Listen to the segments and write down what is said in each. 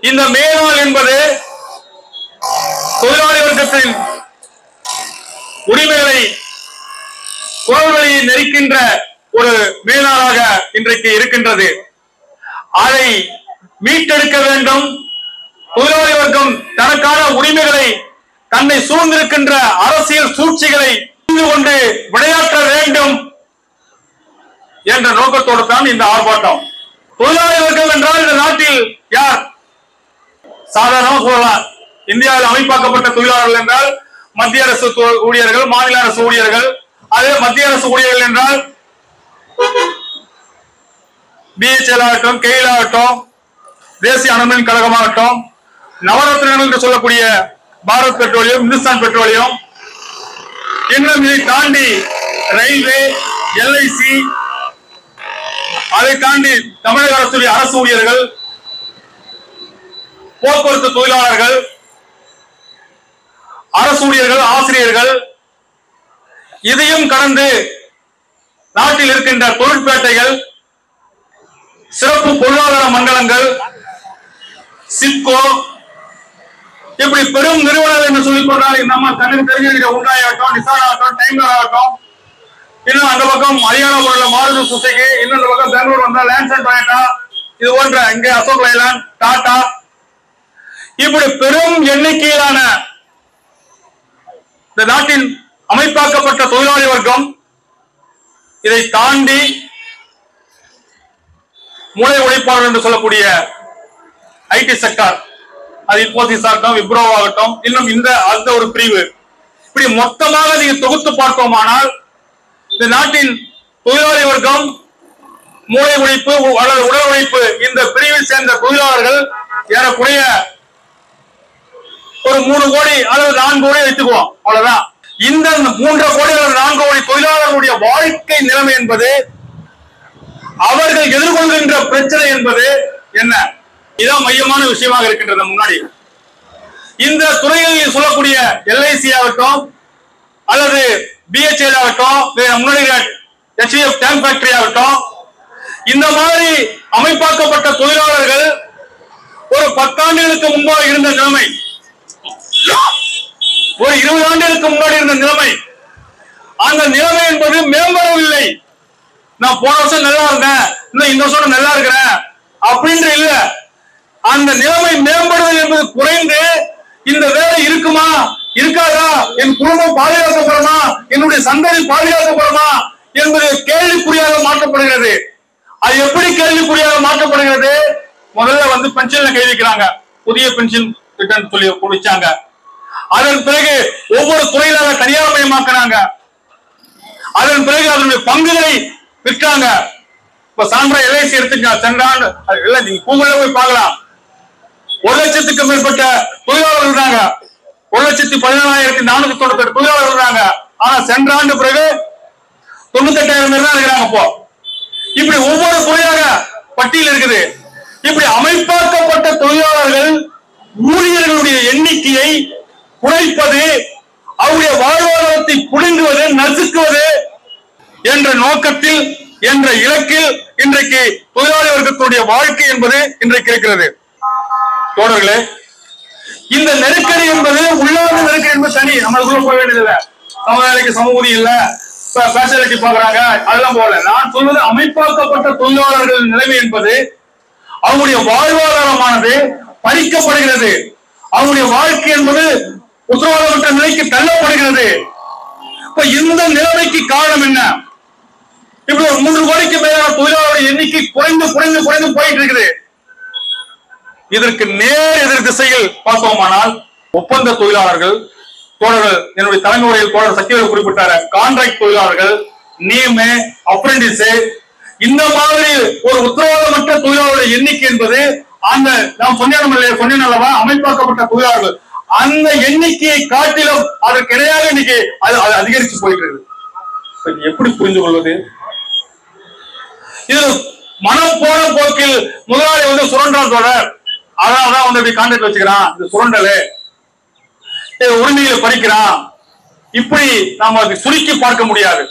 இந்த மே நாள் என்பது தொழிலாளி வர்க்கத்தின் உரிமைகளை குரல்களை நெருக்கின்ற ஒரு மே நாளாக இன்றைக்கு இருக்கின்றது. அதை மீட்டெடுக்க வேண்டும். தொழிலாளி வர்க்கம் தனக்கான உரிமைகளை தன்னை சூழ்ந்திருக்கின்ற அரசியல் சூழ்ச்சிகளை புரிந்து கொண்டு விளையாற்ற வேண்டும் என்ற நோக்கத்தோடு தான் இந்த ஆர்ப்பாட்டம். தொழிலாளி வர்க்கம் என்றால் இந்த நாட்டில் யார்? சாதாரணமா சொல்லலாம், இந்தியாவில் அமைப்பாக்கப்பட்ட தொழிலாளர்கள் என்றால் மத்திய அரசு ஊழியர்கள், மாநில அரசு ஊழியர்கள். அதே மத்திய அரசு ஊழியர்கள் என்றால் பிஹெச்எல் ஆகட்டும், கேஎல் ஆகட்டும், தேசிய அணுமின் கழகமாகட்டும், நவரத்னங்கள் என்று சொல்லக்கூடிய பாரத் பெட்ரோலியம், இந்துஸ்தான் பெட்ரோலியம், இன்னும் இதை தாண்டி ரயில்வே, எல்ஐசி, அதை தாண்டி தமிழக அரசு ஊழியர்கள், போக்குவரத்து தொழிலாளர்கள், அரசு ஊழியர்கள், ஆசிரியர்கள், இதையும் கடந்து நாட்டில் இருக்கின்ற தொழிற்பேட்டைகள், சிறப்பு பொருளாதார மண்டலங்கள், சிப்கோ, இப்படி பெரும் நிறுவனங்கள் என்று சொல்லிக் கொண்டால் நம்ம கண்ணுக்கு தெரிஞ்சிருக்கிற உண்டாய் ஆகட்டும், நிசான் ஆகட்டும், டைம்லர் ஆகட்டும், இன்னும் அந்த பக்கம் ஹரியானா உள்ள மாருதி சுசுகி, இன்னொரு பக்கம் பெங்களூர் வந்த லான்ஸ் அண்ட் டொயோட்டா, இது போன்ற இங்கே அசோக் லைலாண்ட், டாடா, இப்படி பெரும் எண்ணிக்கையிலான இந்த நாட்டின் அமைப்பாக்கப்பட்ட தொழிலாளி வர்க்கம் இதை தாண்டி மூளை உழைப்பாளர் என்று சொல்லக்கூடிய ஐடி செக்டார், அது இன்ஃபோசிஸ் ஆகட்டும், விப்ரோ ஆகட்டும், இன்னும் அந்த ஒரு பிரிவு, இப்படி மொத்தமாக நீங்க தொகுத்து பார்த்தோமானால் இந்த நாட்டின் தொழிலாளி வர்க்கம், மூளை உழைப்பு அல்லது உடல் உழைப்பு இந்த பிரிவில் சேர்ந்த தொழிலாளர்கள் ஏறக்குறைய ஒரு 3 கோடி அல்லது 4 கோடி வைத்துக்குவோம். அவ்வளவுதான். இந்த 3 கோடி அல்லது 4 கோடி தொழிலாளர்களுடைய வாழ்க்கை நிலைமை என்பது, அவர்கள் எதிர்கொள்கின்ற பிரச்சனை என்பது என்ன? இதான் மையமான விஷயமாக இருக்கின்றது. முன்னாடி இந்த துறையில் சொல்லக்கூடிய எல்ஐசி ஆகட்டும் அல்லது பிஹெச்எல் ஆகட்டும், முன்னாடி HVF டேங்க் ஃபேக்டரி ஆகட்டும், இந்த மாதிரி அமைப்பாக்கப்பட்ட தொழிலாளர்கள் ஒரு 10 ஆண்டுகளுக்கு முன்பாக இருந்த நிலைமை, ஒரு 20 ஆண்டுகளுக்கு முன்னாடி இருந்த நிலைமை, அந்த நிலைமை என்பது மேம்படவில்லை. நான் போன வருஷம் நல்லா இருந்தேன், இன்னும் இந்த வருஷம் நல்லா இருக்கிறேன் அப்படின்ற இல்ல. அந்த நிலைமை மேம்படுவது என்பது குறைந்து, இந்த வேலை இருக்குமா இருக்காதா, என் குடும்பம் பாதுகாக்கப்படுமா, என்னுடைய சந்ததி பாதுகாக்கப்படுமா என்பது கேள்விக்குறியாக மாற்றப்படுகிறது. அது எப்படி கேள்விக்குறியாக மாற்றப்படுகிறது? முதல்ல பென்ஷன்ல கை வைக்கிறாங்க, புதிய பென்ஷன் திட்டம் சொல்லி கொடுத்தாங்க. அதன் பிறகு ஒவ்வொரு துறையிலாக தனியார் மயமாக்குறாங்க. அதன் பிறகு அதனுடைய பங்குகளை விற்றாங்க. இப்ப சான்றா எல்ஐசி எடுத்துக்க, சென்ற ஆண்டு நீங்க கூகுள்ல போய் பார்க்கலாம், 1 லட்சத்துக்கு மேற்பட்ட தொழிலாளர்கள் இருந்தாங்க. 1,17,498 தொழிலாளர்கள் இருந்தாங்க. ஆனா சென்ற ஆண்டு பிறகு 98,000 பேர் தான் இருக்கிறாங்க. இப்போ இப்படி ஒவ்வொரு துறையாக பட்டியல் இருக்குது. இப்படி அமைப்பாக்கப்பட்ட தொழிலாளர்கள் ஊழியர்களுடைய எண்ணிக்கையை குறைப்பது, அவருடைய வாழ்வாதாரத்தை புடுங்குவது, நசுக்குவது என்ற நோக்கத்தில், என்ற இலக்கில் இன்றைக்கு தொழிலாளி வர்க்கத்துடைய வாழ்க்கை என்பது இன்றைக்கு இருக்கிறது. தோழர்களே, இந்த நெருக்கடி என்பது உள்ளார்ந்த நெருக்கடி என்பது தனி, நம்மளுக்குள்ள போக வேண்டியதில்லை. சமுதாயத்துக்கு சம ஊதியம் இல்ல, ஸ்பெஷாலிட்டி பாக்குறாங்க, அதெல்லாம் போல. நான் சொல்வது அமைப்பாக்கப்பட்ட தொழிலாளர்கள் நிலைமை என்பது அவங்களுடைய வாழ்வாதாரமானது பறிக்கப்படுகிறது. அவங்களுடைய வாழ்க்கை என்பது உத்தரவாதமற்ற நிலைக்கு தள்ளப்படுகிறது. இப்ப இந்த நிலைமைக்கு காரணம் என்ன? இப்படி ஒரு 3 கோடிக்கு மேலான தொழிலாளர்கள் எண்ணிக்கை குறைந்து குறைந்து குறைந்து போயிட்டு இருக்குது. இதற்கு நேர் எதிர் திசையில் பார்த்தோமானால் ஒப்பந்த தொழிலாளர்கள், தோழர்கள் என்னுடைய தலைமை உரையில் தோழர் சக்திவேல் குறிப்பிட்டார், கான்ட்ராக்ட் தொழிலாளர்கள், நீமே, அப்ரெண்டிஸ், இந்த மாதிரி ஒரு உத்தரவாதமற்ற தொழிலாளர்கள் எண்ணிக்கை என்பது அந்த நாம் சொன்னேன் அல்லவா, அமைப்பாக்கப்பட்ட தொழிலாளர்கள் அந்த எண்ணிக்கையை காட்டிலும் அதற்கு இணையாக இன்னைக்கு அது அதிகரித்து போயிட்டு இருக்கு. எப்படி புரிந்து கொள்வது? இது மனம் போன போக்கில் முதலாளி சுரண்டான் தொடர், அதான் இப்படி கான்ட்ராக்ட் வச்சுக்கிறான், இது சுரண்டலு, உரிமைகளை பறிக்கிறான், இப்படி நாம அதை சுருக்கி பார்க்க முடியாது.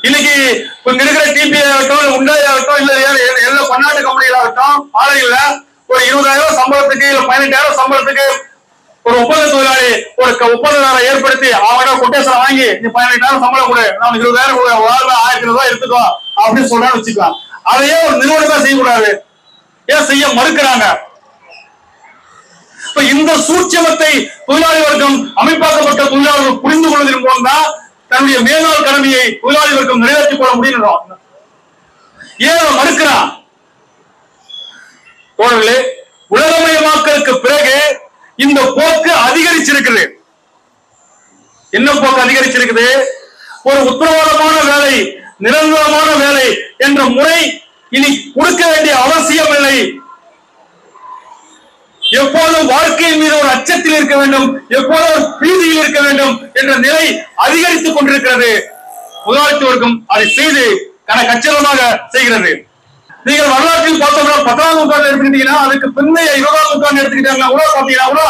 இன்னைக்கு இங்க இருக்கிற டிபி ஆகட்டும், உண்டாய் ஆகட்டும், இல்ல எல்லா பன்னாட்டு கம்பெனிகளாகட்டும், ஆலைகள்ல ஒரு 20,000 சம்பளத்துக்கு இல்ல 18,000 சம்பளத்துக்கு ஒரு ஒப்பந்த தொழிலாளி ஒரு ஒப்பந்ததாரரை ஏற்படுத்தி அவனோட கொட்டேஷன் வாங்கி நீ 18,000 சம்பளம் கொடு, நான் 20,000 கொடு, 1,000 ரூபாய் எடுத்துக்கோ அப்படின்னு சொல்றான்னு வச்சுக்கலாம். அதையே ஒரு நிறுவனமே செய்யக்கூடாது, ஏன் செய்ய மறுக்கிறாங்க? இப்ப இந்த சூட்சமத்தை தொழிலாளி வர்க்கம், அமைப்பாக்கப்பட்ட தொழிலாளர்கள் புரிந்து கொள்வதன் மூலம்தான் தன்னுடைய மேல்நாள் கடமையை தொழிலாளி வர்க்கம் நிறைவேற்றிக் கொள்ள முடியும். ஏன் மறுக்கிறான்? தோழர்களே, உலகமயமாக்கலுக்கு பிறகு இந்த போக்கு அதிகரிச்சிருக்குது. என்ன போக்கு அதிகரிச்சிருக்குது? ஒரு உத்தரவாதமான வேலை, நிரந்தரமான வேலை என்ற முறை இனி கொடுக்க வேண்டிய அவசியம் இல்லை. எப்போதும் வாழ்க்கையின் மீது ஒரு அச்சத்தில் இருக்க வேண்டும், எப்போதும் ஒரு பீதியில் இருக்க வேண்டும் என்ற நிலை அதிகரித்துக் கொண்டிருக்கிறது. முதலாளித்துவம் அதை செய்து கச்சிதமாக செய்கிறது. நீங்கள் வரலாற்றில் பார்த்தோம்னா 10ஆம் நூற்றாண்டு எடுத்துக்கிட்டீங்கன்னா, அதுக்கு பிந்தைய 20ஆம் நூற்றாண்டு எடுத்துக்கிட்டாங்கன்னா கூட பாத்தீங்கன்னா கூட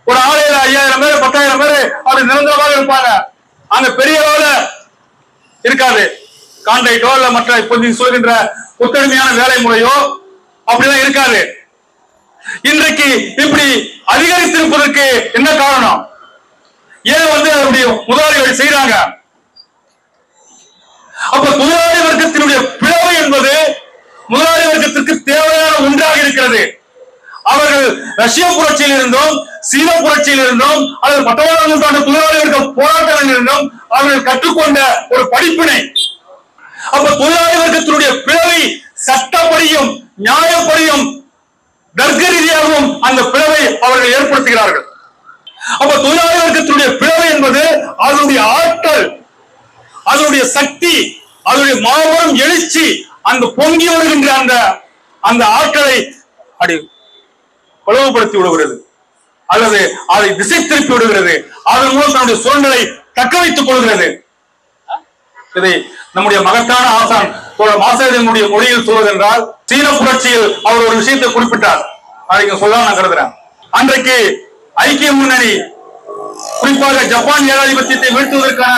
ஒரு 6,000 பேர் 10,000 பேர் அப்படி நிரந்தரமாக இருப்பாங்க. அங்க பெரிய அளவுல இருக்காது, கான்ட்ராக்டோ இல்ல மற்ற இப்போது சொல்கின்ற ஒத்துழைமையான வேலை முறையோ அப்படிலாம் இருக்காது. இன்றைக்கு இப்படி அதிகரித்திருப்பதற்கு என்ன காரணம்? ஏன் அதனுடைய முதலாளிகள் செய்யறாங்க? அப்ப முதலாளி வர்க்கத்தினுடைய பிளவு என்பது முதலாளி வர்க்கத்திற்கு தேவையான ஒன்றாக இருக்கிறது. அவர்கள் ரஷ்ய புரட்சியில் இருந்தும், சீன புரட்சியில் இருந்தும், அல்லது 19ஆம் நூற்றாண்டு தொழிலாளி வர்க்க போராட்டங்களில் இருந்தும் அவர்கள் கற்றுக்கொண்ட ஒரு படிப்பினை. அப்ப தொழிலாளி வர்க்கத்தினுடைய பிளவை சட்டப்படியும் நியாயப்படியும் தர்க்க ரீதியாகவும் அந்த பிளவை அவர்கள் ஏற்படுத்துகிறார்கள். அப்ப தொழிலாளி வர்க்கத்தினுடைய பிளவு என்பது அதனுடைய ஆற்றல், அதனுடைய சக்தி, அதனுடைய மாபெரும் எழுச்சி, அந்த பொங்கி வருகின்ற அந்த ஆற்றலை அடி பிளவுபடுத்தி விடுகிறது அல்லது அதை திசை திருப்பி விடுகிறது. அதன் மூலம் தன்னுடைய சூழ்நிலை தக்க வைத்துக் கொள்கிறது. இதை நம்முடைய மகத்தான ஆசான் மாசேதனுடைய மொழியில் சொல்வதென்றால், சீன புரட்சியில் அவர் ஒரு விஷயத்தை குறிப்பிட்டார். அதை சொல்ல நான் கருதுறேன். அன்றைக்கு ஐக்கிய முன்னணி குறிப்பாக ஜப்பான் ஏகாதிபத்தியத்தை வீழ்த்துவதற்கான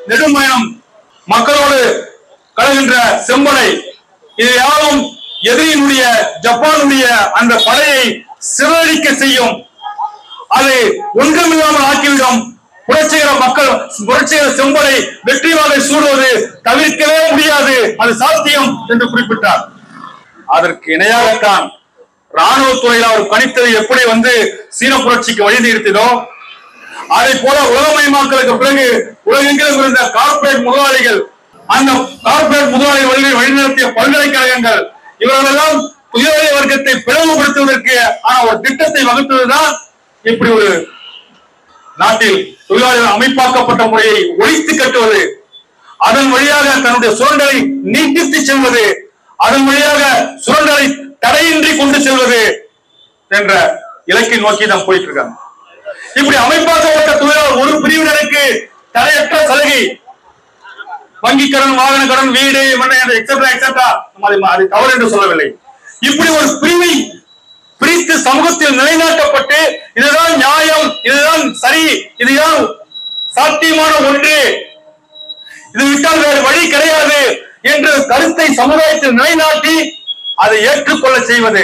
நெடும்பயணம் மக்களோடு கலகின்ற செம்படை, இது யாரும் எதிரியினுடைய ஜப்பானுடைய அந்த படையை சிதறடிக்க செய்யும், அதை ஒன்றுமில்லாமல் ஆக்கிவிடும். புரட்சிகர மக்கள், புரட்சிகர செம்படை வெற்றிவாகை சூடுவது தவிர்க்கவே முடியாது, அது சாத்தியம் என்று குறிப்பிட்டார். அதற்கு இணையாகத்தான் ராணுவத்துறையில் அவர் கணித்தது எப்படி சீன புரட்சிக்கு வழி நிறுத்தியதோ, அதை போல உலகமயமாக்கலுக்கு பிறகு உலகெங்கிலும் இருந்த கார்ப்பரேட் முதலாளிகள், அந்த கார்ப்பரேட் முதலாளிகள் வழிநடத்திய பல்கலைக்கழகங்கள், இவர்களெல்லாம் தொழிலாளி வர்க்கத்தை பிளவுபடுத்துவதற்கு ஒரு திட்டத்தை வகுத்ததுதான் இப்படி ஒரு நாட்டில் தொழிலாளர்கள் அமைப்பாக்கப்பட்ட முறையை ஒழித்து கட்டுவது, அதன் வழியாக தன்னுடைய சுரண்டலை நீட்டித்து செல்வது, அதன் வழியாக சுரண்டலை தடையின்றி கொண்டு செல்வது என்ற இலக்கை நோக்கி நாம் போயிட்டு இருக்காங்க. இப்படி அமைப்பாக்கப்பட்ட தொழிலாளர் ஒரு பிரிவினருக்கு தடையற்ற சலுகை, வங்கி கடன், வாகன கடன், வீடு, எக்ஸெட்ரா எக்ஸெட்ரா, அது தவறு என்று சொல்லவில்லை. இப்படி ஒரு பிரிவை பிரித்து சமூகத்தில் நிலைநாட்டப்பட்டு இதுதான் நியாயம், இதுதான் சரி, இதுதான் சாத்தியமான ஒன்று, இது விட்டால் வேறு வழி கிடையாது என்ற கருத்தை சமுதாயத்தில் நிலைநாட்டி அதை ஏற்றுக்கொள்ள செய்வது,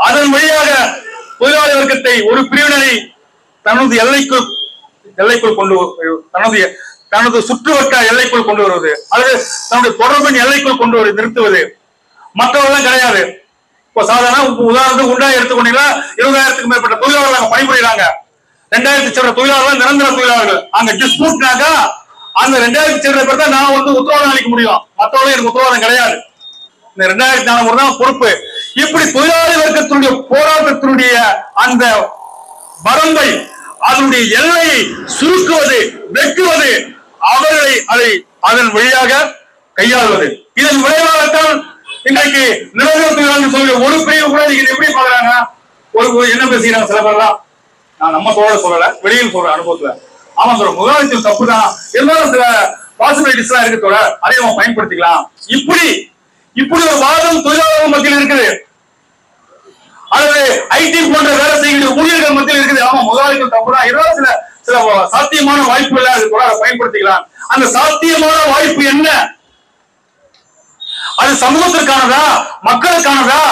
அதன் வழியாக தொழிலாளி வர்க்கத்தை ஒரு பிரிவினரை தனது எல்லைக்குள் கொண்டு தனது சுற்றுவட்ட எல்லைக்குள் கொண்டு வருவது, அல்லது தன்னுடைய தொடர்பின் எல்லைக்குள் கொண்டு வருவது, நிறுத்துவது. மற்றவர்கள் கிடையாது. இப்போ சாதாரண உதாரணத்துக்கு உண்டாக எடுத்துக்கொண்டீங்கன்னா 20,000க்கு மேற்பட்ட தொழிலாளர்கள் அங்க பணிபுரிகிறாங்க. 2,000 சில்லற தொழிலாளர்கள் நிரந்தர தொழிலாளர்கள். அங்க டிஸ்பியூட்னாக்கா அந்த 2,000 சில்லற பேர் தான் நான் உத்தரவாதம் அளிக்க முடியும், மற்றவர்களும் எனக்கு உத்தரவாதம் கிடையாது. இந்த 2,400 தான் பொறுப்பு. இப்படி தொழிலாளி வர்க்கத்தினுடைய போராட்டத்தினுடைய அந்த வரம்பை, அதனுடைய எல்லையை சுருக்குவது, வெட்டுவது, அவர்களை அதன் வழியாக கையாளுவது, இதன் விளைவாகத்தான் இன்றைக்கு நிரந்தர தொழிலாளர்கள் சொல்ற ஒரு பிரிவு கூட நீங்க எப்படி பாக்குறாங்க? என்ன பேசுகிறாங்க சில பேர்லாம், நான் நம்ம சொல்லல, வெளியில் சொல்ற அனுபவத்துல, ஆமா சொல்ற முதலாளித்துவம் தப்பு தான், இருந்தாலும் சில பாசிபிலிட்டிஸ் எல்லாம் இருக்கு, அதை நம்ம பயன்படுத்திக்கலாம். இப்படி ஒரு வாதம் தொழிலாளர்கள் மத்தியில் இருக்குது, அல்லது ஐடி போன்ற வேலை செய்கிற ஊழியர்கள் மத்தியில் இருக்குது. ஆமா முதலாளிகள் தப்பு தான், இருந்தாலும் சில சில சாத்தியமான வாய்ப்புகள் அது கூட பயன்படுத்திக்கலாம். அந்த சாத்தியமான வாய்ப்பு என்ன? அது சமூகத்திற்கானதா, மக்களுக்கானதா,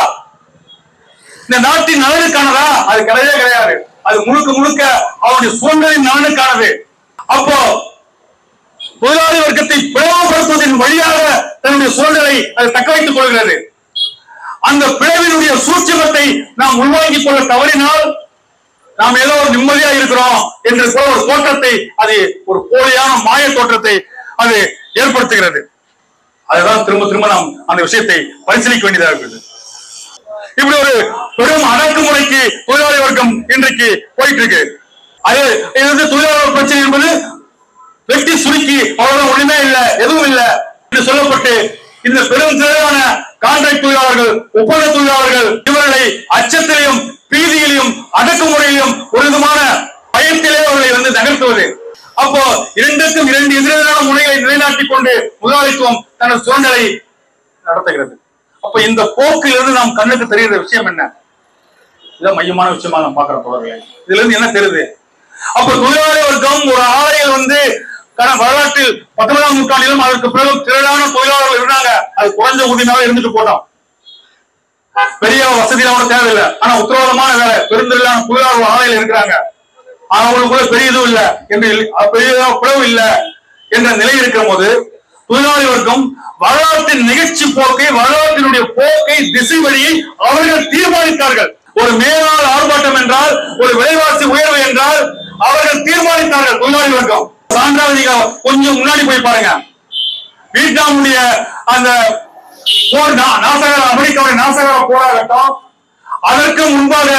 இந்த நாட்டின் நலனுக்கானதா? அது கிடையவே கிடையாது. அது முழுக்க முழுக்க அவருடைய சுதந்திரின் நலனுக்கானது. அப்போ தொழிலாளி வர்க்கத்தை பிளவுபடுத்துவதன் வழியாக தன்னுடைய சூழலை அது தக்க வைத்துக் கொள்கிறது. அந்த பிளவினுடைய சூட்சுமத்தை நாம் உள்வாங்கிக் கொள்ள தவறினால் நாம் ஏதோ ஒரு நிம்மதியா இருக்கிறோம் என்று ஒரு தோற்றத்தை, அது ஒரு போலியான மாய தோற்றத்தை அது ஏற்படுத்துகிறது. அதுதான் திரும்ப திரும்ப நாம் அந்த விஷயத்தை பரிசீலிக்க வேண்டியதாக இருக்குது. இப்படி ஒரு பெரும் அடக்குமுறைக்கு தொழிலாளி வர்க்கம் இன்றைக்கு போயிட்டு இருக்கு. அது தொழிலாளர் பிரச்சனை என்பது வெட்டி சுருக்கி அவ்வளவு ஒண்ணுமே இல்லை, எதுவும் இல்லை என்று சொல்லப்பட்டு இந்த பெரும் திரளான கான்ட்ராக்ட் தொழிலாளர்கள், ஒப்பந்த தொழிலாளர்கள் இவர்களை அச்சத்திலையும் பீதியிலையும் அடக்குமுறையிலும் ஒரு விதமான பயத்திலே அவர்களை நகர்த்துவது. அப்போ இரண்டுக்கும் இரண்டு எதிரான முறைகளை நிலைநாட்டிக் கொண்டு முதலாளித்துவம் தனது சுரண்டலை நடத்துகிறது. அப்ப இந்த போக்கிலிருந்து நாம் கண்ணுக்கு தெரிகிற விஷயம் என்ன? இதான் மையமான விஷயமா நாம் பார்க்கிற தொடர்களே. இதுல இருந்து என்ன தெரியுது? அப்ப தொழிலாளி வர்க்கம் ஒரு ஆலையில் வரலாற்றில் 19ஆம் நூற்றாண்டிலும் அதற்கு பிறகு திரளான தொழிலாளர்கள் இருந்தாங்க. அது குறைஞ்ச ஊதியமாக இருந்துட்டு போட்டோம். பெரிய வசதியோட தேவையில்லை. ஆனா உத்தரவாதமான வேலை, பெருந்திரளான தொழிலாளர்கள் ஆலையில் இருக்கிறாங்க. ஆனா அவங்களுக்குள்ள பெரிய இதுவும் இல்லை என்று, பெரிய பிளவு இல்லை என்ற நிலை இருக்கிற போது தொழிலாளி வர்க்கம் வரலாற்றின் நிகழ்ச்சி போக்கை, வரலாற்றினுடைய போக்கை, திசை வழியை அவர்கள் தீர்மானித்தார்கள். ஒரு மேலாள் ஆர்ப்பாட்டம் என்றால், ஒரு விலைவாசி உயர்வு என்றால் அவர்கள் தீர்மானித்தார்கள். தொழிலாளி வர்க்கம் சான்றாவதிக கொஞ்சம் முன்னாடி போய் பாருங்க. வியட்நாமுடைய அந்த போர், நாசகர அமெரிக்காவுடைய நாசகர போராகட்டும், அதற்கு முன்பாக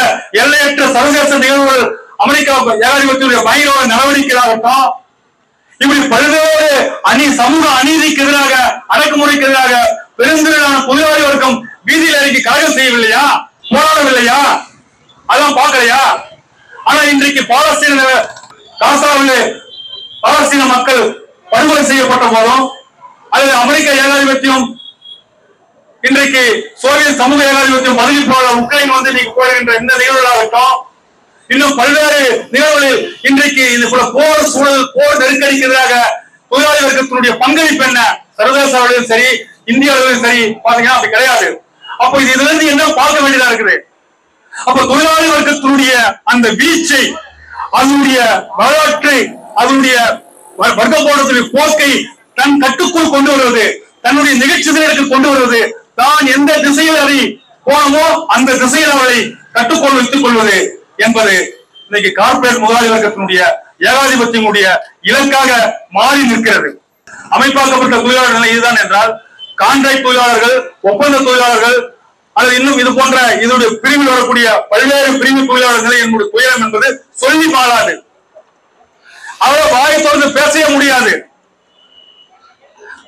எல்லையற்ற சர்வதேச நிகழ்வுகள், அமெரிக்கா ஏகாதிபத்தியுடைய பயங்கர நடவடிக்கைகளாகட்டும், இப்படி பல்வேறு சமூக அநீதிக்கு எதிராக, அடக்குமுறைக்கு எதிராக பெருந்திரளான தொழிலாளி வர்க்கம் வீதியில் இறங்கி கழகம் செய்யவில்லையா? போராடவில்லையா? அதான் பார்க்கலையா? ஆனா இன்றைக்கு காசாவிலே பாலஸ்தீன மக்கள் படுகொலை செய்யப்பட்ட போதும், அல்லது அமெரிக்க ஏகாதிபத்தியம் இன்றைக்கு சோவியத் சமூக ஏகாதிபத்தியம் பதவி போல உக்ரைன் இன்னைக்கு போடுகின்ற இந்த நிகழ்வுகளாகட்டும், இன்னும் பல்வேறு நிகழ்வுகளில் இன்றைக்கு இந்த போர் சூழல், போர் நெருக்கடிக்கு எதிராக தொழிலாளி வர்க்கத்தினுடைய பங்களிப்பு என்ன? சர்வதேச அளவிலும் சரி, இந்திய அளவிலும் சரி பாத்தீங்கன்னா அப்படி கிடையாது. அப்போ இதுல இருந்து என்ன பார்க்க வேண்டியதா இருக்குது? அப்ப தொழிலாளி வர்க்கத்தினுடைய அந்த வீழ்ச்சி, அதனுடைய வரலாற்றை, அதனுடைய வர்க்க போராட்டத்தினுடைய போக்கை தன் கட்டுக்குள் கொண்டு வருவது, தன்னுடைய நிகழ்ச்சிகளுக்கு கொண்டு வருவது, தான் எந்த திசையில் அதை போனமோ அந்த திசையில் அவரை கட்டுக்கோள் வைத்துக் கொள்வது என்பது இன்னைக்கு கார்பரேட் முதலாளி வர்க்கத்தினுடைய ஏகாதிபத்தியமுடைய இலக்காக மாறி நிற்கிறது. அமைப்பாக்கப்பட்ட தொழிலாளர் நிலை இதுதான் என்றால், கான்ட்ராக்ட் தொழிலாளர்கள், ஒப்பந்த தொழிலாளர்கள், அல்லது இன்னும் இது போன்ற இதனுடைய பிரிவில் வரக்கூடிய பல்வேறு பிரிவு தொழிலாளர் நிலை என்னுடைய துயரம் என்பது சொல்லி மாறாது. அவர்கள் வாயை தொடர்ந்து பேசவே முடியாது.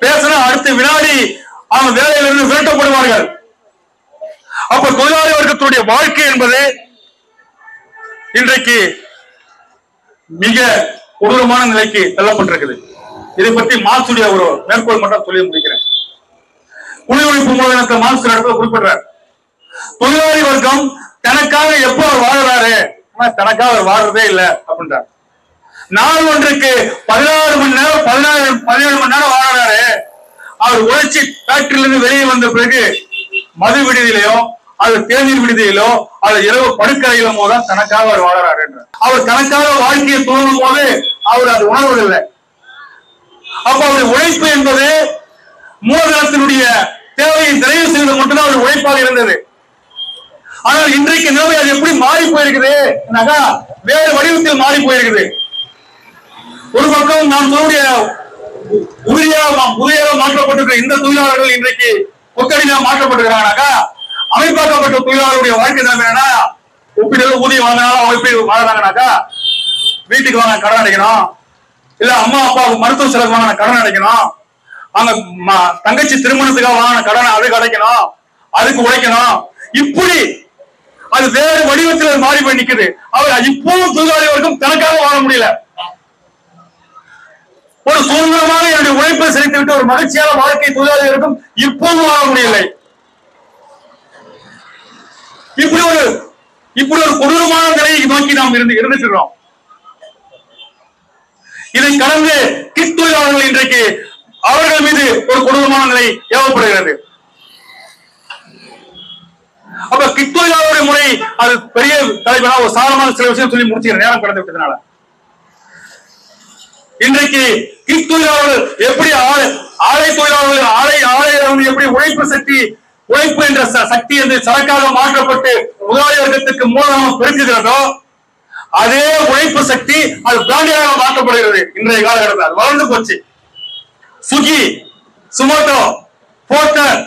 பேசினா அடுத்த வினாடி அவங்க வேலையிலிருந்து விரட்டப்படுவார்கள். அப்ப தொழிலாளி வர்க்கத்துடைய வாழ்க்கை என்பது இன்றைக்கு மிக கொடூரமான நிலைக்கு தள்ளப்பட்டிருக்குது. இதை பற்றி மார்க்சுடைய ஒரு மேற்கோள் மட்டும் சொல்லி முடிக்கிறேன். குழி ஒழிப்பு மூலதனத்தை மார்க்ஸ் இடத்துல குறிப்பிடுறார். தொழிலாளி வர்க்கம் தனக்காக எப்போ அவர் வாழறாரு? தனக்காக அவர் வாழ்றதே இல்லை அப்படின்றார். நாள் ஒன்றுக்கு 16 மணி நேரம் 17 மணி நேரம் வாழறாரு. அவர் உழைச்சி ஃபேக்டரியிலிருந்து வெளியே வந்த பிறகு மது விடுதியிலையோ, அது தேநீர் விடுதியிலோ, அது இரவு படுக்கறையிலும் போதுதான் தனக்காக அவர் வாழறாரு என்றார். அவர் தனக்காக வாழ்க்கையை தோணும் போது அவர் அது உணர்வதில்லை. அப்ப அவருடைய உழைப்பு என்பது மூலதனத்தினுடைய தேவையை நிறைவு செய்வது மட்டும்தான் அவர் உழைப்பாக இருந்தது. ஆனால் இன்றைக்கு நிலைமை அது எப்படி மாறி போயிருக்குது? வேறு வடிவத்தில் மாறி போயிருக்குது. ஒரு பக்கம் நாம் சொல்லுடைய உறுதியாக மாற்றப்பட்டிருக்கிற இந்த தொழிலாளர்கள் இன்றைக்கு கொத்தடிமையாக மாற்றப்பட்டிருக்கிறாங்கனாக்கா, அமைப்பாக்கப்பட்ட தொழிலாளர்களுடைய வாழ்க்கை நிலைமை என்னன்னா, ஒப்பிட்டு ஊதியம் வாங்கினாலும் அவங்க எப்படி வாழறாங்கனாக்கா, வீட்டுக்கு வாங்க கடன் அடைக்கணும், இல்ல அம்மா அப்பாவுக்கு மருத்துவ செலவு வாங்கின கடன் அடைக்கணும், அவங்க தங்கச்சி திருமணத்துக்காக வாங்கின கடன் அதுக்கு அடைக்கணும், அதுக்கு உழைக்கணும். இப்படி அது வேறு வடிவத்தில் மாறி போய் நிக்குது. அவர் இப்போவும் தொழிலாளி வர்க்கம் தனக்காக வாழ முடியல. ஒரு சுதந்திரமாக என்னுடைய உழைப்பை செலுத்தி விட்டு ஒரு மகிழ்ச்சியான வாழ்க்கை தொழிலாளி வர்க்கம் இப்போவும் வாழ முடியலை. இப்படி ஒரு கொடூரமான நிலையை நோக்கி நாம் இருந்துட்டு இருக்கோம். இதை கடந்து கிட் தொழிலாளர்கள் இன்றைக்கு அவர்கள் மீது ஒரு கொடூரமான நிலை ஏவப்படுகிறது. அப்ப கிட் தொழிலாளருடைய முறை அது பெரிய தலைவனா ஒரு சாதாரண சில விஷயம் சொல்லி முடிச்சுக்கிற நேரம் கடந்து விட்டதுனால இன்றைக்கு கிட் தொழிலாளர்கள் எப்படி ஆலை தொழிலாளர்கள் ஆலை எப்படி உழைப்பு என்ற சக்தி என்று சரக்காக மாற்றப்பட்டு முதலாளி வர்க்கத்துக்கு மூலமாக பெருக்குகிறதோ அதே உழைப்பு சக்தி அது பிராண்டியாக மாற்றப்படுகிறது. இன்றைய காலகட்டத்தில் அது வளர்ந்து போச்சு. சுகி, சுமோட்டோ, போர்ட்டர்,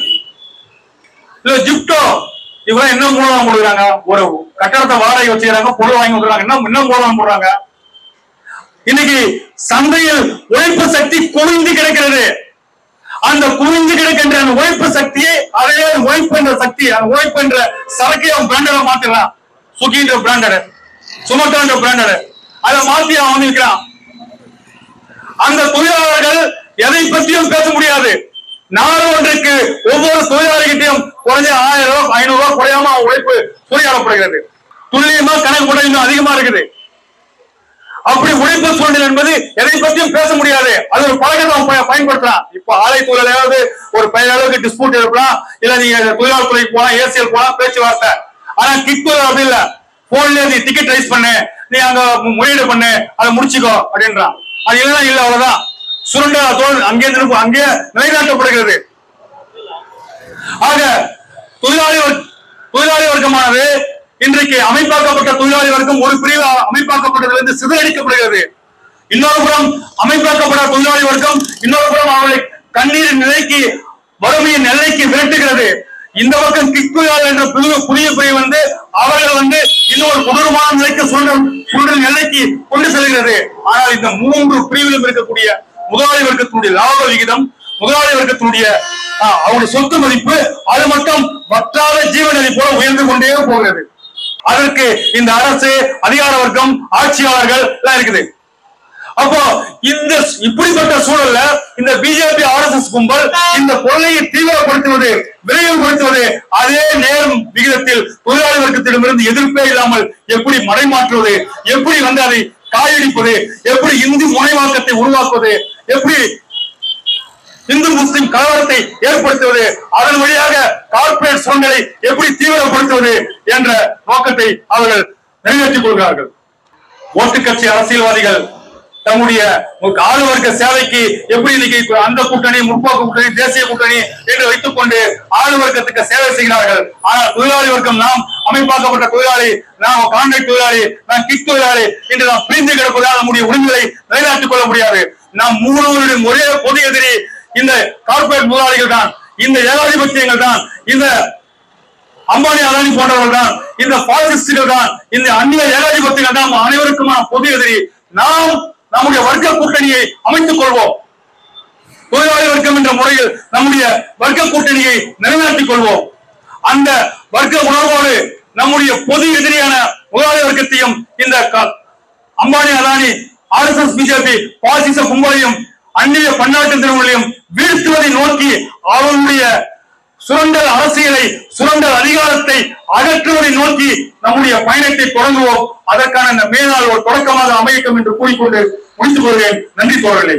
ஜிப்டோ இவங்க என்ன மூலம் கொடுக்குறாங்க? ஒரு கட்டடத்தை வாடகை வச்சுக்கிறாங்க, பொருள் வாங்கி கொடுக்குறாங்க, என்ன மூலம் போடுறாங்க? இன்னைக்கு சந்தையில் உழைப்பு சக்தி குவிந்து கிடக்கிறது. அந்த குவிந்து கிடக்கின்ற அந்த உழைப்பு சக்தியை அதே உழைப்பு என்ற சக்தி அந்த உழைப்பு என்ற சரக்கை அவன் பிராண்டடா மாத்திடுறான். சுகின்ற பிராண்டட், சுமோட்டோன்ற பிராண்டட் அதை மாத்தி அவன் வந்திருக்கிறான். அந்த தொழிலாளர்கள் எதை பற்றியும் பேச முடியாது. நாடு ஒன்றுக்கு ஒவ்வொரு தொழிலாளிகிட்டையும் குறைஞ்ச 1000 ரூபாய் 500 ரூபாய் குறையாம உழைப்பு சூறையாடப்படுகிறது. துல்லியமா கணக்கு போட இன்னும் அதிகமா இருக்குது. அப்படி உழைப்பு சூழ்நிலை என்பது எதை பற்றியும் பேச முடியாது. அது ஒரு பழக்கத்தை பயன்படுத்தலாம். இப்ப ஆலை தொழிலாளர் ஒரு அளவுக்கு டிஸ்பியூட் இருக்கலாம், இல்ல நீங்க தொழிலாளர் துறைக்கு போலாம், ஏசிஎல் போலாம், பேச்சுவார்த்தை. ஆனா கிட் அப்படி இல்ல, போன்ல நீ டிக்கெட் ரைஸ் பண்ணு, நீ அங்க முறையீடு பண்ணு, அதை முடிச்சுக்கோ அப்படின்றான். அது இல்லைன்னா இல்ல, அவ்வளவுதான். சுரண்ட அங்கே நிலைநாட்டப்படுகிறது. ஆக தொழிலாளி வர்க்கமானது இன்றைக்கு அமைப்பாக்கப்பட்ட தொழிலாளி வர்க்கம் ஒரு பிரிவு அமைப்பாக்கப்பட்டதிலிருந்து சிதறடிக்கப்படுகிறது. இன்னொரு புறம் அமைப்பாக்கப்பட்ட தொழிலாளி வர்க்கம் இன்னொரு புறம் அவர்களை கண்ணீரின் நிலைக்கு வறுமையின் நிலைக்கு விரட்டுகிறது. இந்த பக்கம் கிக் தொழிலாளர் என்ற புதிய பிரிவு அவர்கள் இன்னொரு கொடூரமான நிலைக்கு சுழல் நிலைக்கு கொண்டு செல்கிறது. ஆனால் இந்த 3 பிரிவிலும் இருக்கக்கூடிய முதலாளி வர்க்கத்தினுடைய லாப விகிதம், முதலாளி வர்க்கத்தினுடைய அவருடைய சொத்து மதிப்பு அது மட்டும் வற்றாத ஜீவநதி போல உயர்ந்து கொண்டே போகிறது. அதற்கு இந்த அரசு, அதிகார வர்க்கம், ஆட்சியாளர்கள் எல்லாம் இருக்குது. அப்போ இந்த இப்படிப்பட்ட சூழல்ல இந்த பிஜேபி RSS கும்பல் இந்த கொள்ளையை தீவிரப்படுத்துவது, விரைவுபடுத்துவது, அதே நேரம் விகிதத்தில் தொழிலாளி வர்க்கத்திடமிருந்து எதிர்ப்பே இல்லாமல் எப்படி மடைமாற்றுவது, எப்படி அதை காயடிப்பது, எப்படி இந்து முனைவாக்கத்தை உருவாக்குவது, எப்படி இந்து முஸ்லிம் கலவரத்தை ஏற்படுத்துவது, அதன் வழியாக கார்ப்பரேட் சுரண்டலை எப்படி தீவிரப்படுத்துவது என்ற நோக்கத்தை அவர்கள் நிறைவேற்றிக் கொள்கிறார்கள். ஓட்டுக்கட்சி அரசியல்வாதிகள் தம்முடைய ஆளுவர்க்க சேவைக்கு எப்படி இன்னைக்கு அந்த கூட்டணி, முற்போக்கு கூட்டணி, தேசிய கூட்டணி என்று வைத்துக் கொண்டு ஆளுவர்க்கத்துக்கு சேவை செய்கிறார்கள். ஆனால் தொழிலாளி வர்க்கம், நாம் அமைப்பாக்கப்பட்ட தொழிலாளி, நாம் கான்ட்ராக்ட் தொழிலாளி, நாம் கிக் தொழிலாளி என்று நாம் பிரிந்து கிடப்பதால் நம்முடைய உரிமைகளை நிலைநாட்டிக் கொள்ள முடியாது. நாம் 3 ஒரே பொது எதிரி இந்த கார்ப்பரேட் முதலாளிகள் தான், இந்த ஏகாதிபத்தியங்கள் தான், இந்த அம்பானி அதானி போன்றவர்கள் தான், இந்த பாசிஸ்டுகள் தான், இந்த அந்நிய ஏகாதிபத்தியங்கள் தான் அனைவருக்குமான பொது எதிரி. நாம் நம்முடைய வர்க்க கூட்டணியை அமைத்துக் கொள்வோம். தொழிலாளி வர்க்கம் என்ற முறையில் நம்முடைய வர்க்க கூட்டணியை நிலைநாட்டிக் கொள்வோம். அந்த வர்க்க உணர்வோடு நம்முடைய பொது எதிரியான முதலாளி வர்க்கத்தையும் இந்த அம்பானி அதானி RSS பிஜேபி பாசிச கும்பலையும் அந்நிய பன்னாட்டு நிறுவனங்களையும் வீழ்த்துவதை நோக்கி அவர்களுடைய சுரண்டல் அரசியலை, சுரண்டல் அதிகாரத்தை அகற்றுவதை நோக்கி நம்முடைய பயணத்தை தொடங்குவோம். அதற்கான இந்த மேலாள் ஒரு தொடக்கமாக அமையட்டும் என்று கூறிக்கொண்டு முடித்துக் கொள்கிறேன். நன்றி தோழர்களே.